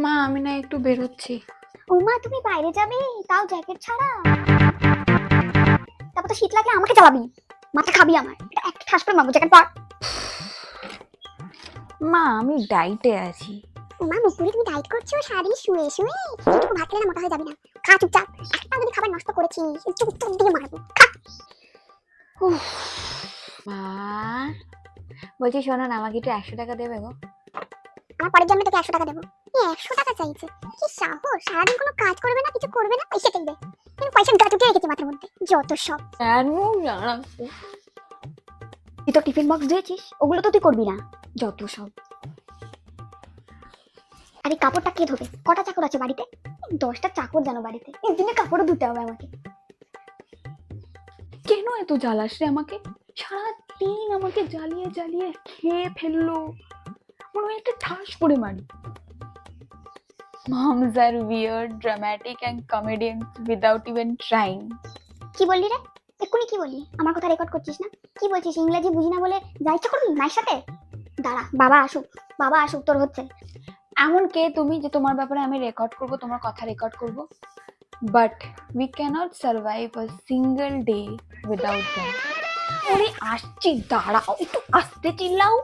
মা আমি না একটু বেরোচ্ছি। ওমা তুমি বাইরে যাবে, তাও জ্যাকেট ছাড়া? তারপর তো শীত লাগলে আমাকে জ্বালাবি, মাথা খাবি আমার। এটা একটা ঠাস করে মারবো, জ্যাকেট পর। মা আমি ডাইটে আছি। ওমা মুকুরি, তুমি ডাইট করছো সারাদিন শুয়ে শুয়ে? একটু ভাত খেলে না মোটা হয়ে যাবি না? খা চুপচাপ। একটা যদি খাবার নষ্ট করেছিস চুপ চুপ দিয়ে মারবো, খা। মা বলছি শোনো না, আমাকে একটু 100 টাকা দেবে গো? আমার পরের জন্মে তোকে 100 টাকা দেবো। 100 টাকা চাইছে? কি সাহস! সারাদিন কোনো কাজ করবে না, কিছু করবে না, পয়সা চাইবে। তুমি পয়সা গাঁটুকে রেখেছি মাথার মধ্যে, যত সব। কেন জানাবো? তুই তো টিফিন বক্স দিয়েছিস, ওগুলো তো তুই করবি না, যত সব। আরে কাপড়টা কে ধোবে? কটা চাকর আছে বাড়িতে? 10টা চাকর জানো বাড়িতে, একদিনে কাপড়ও ধুতে হবে আমাকে। কেন এত জ্বালাস রে আমাকে? সারাদিন আমাকে জ্বালিয়ে জ্বালিয়ে খেয়ে ফেললো, মনে হয় একটা ঠাস করে মারি। Moms are weird, dramatic and comedians without even trying. কি বললি রে? এক্ষুনি কি বললি? আমার কথা রেকর্ড করছিস না? কি বলছিস? ইংরেজি বুঝি না বলে যা ইচ্ছা করবি মায়ের সাথে? দাঁড়া, বাবা আসুক, বাবা আসুক, তোর হচ্ছে। এমন কে তুমি যে তোমার ব্যাপারে আমি রেকর্ড করব, তোমার কথা রেকর্ড করব? But we cannot survive a single day without them. ওরে আসছি, দাঁড়াও, একটু আস্তে চিল্লাও।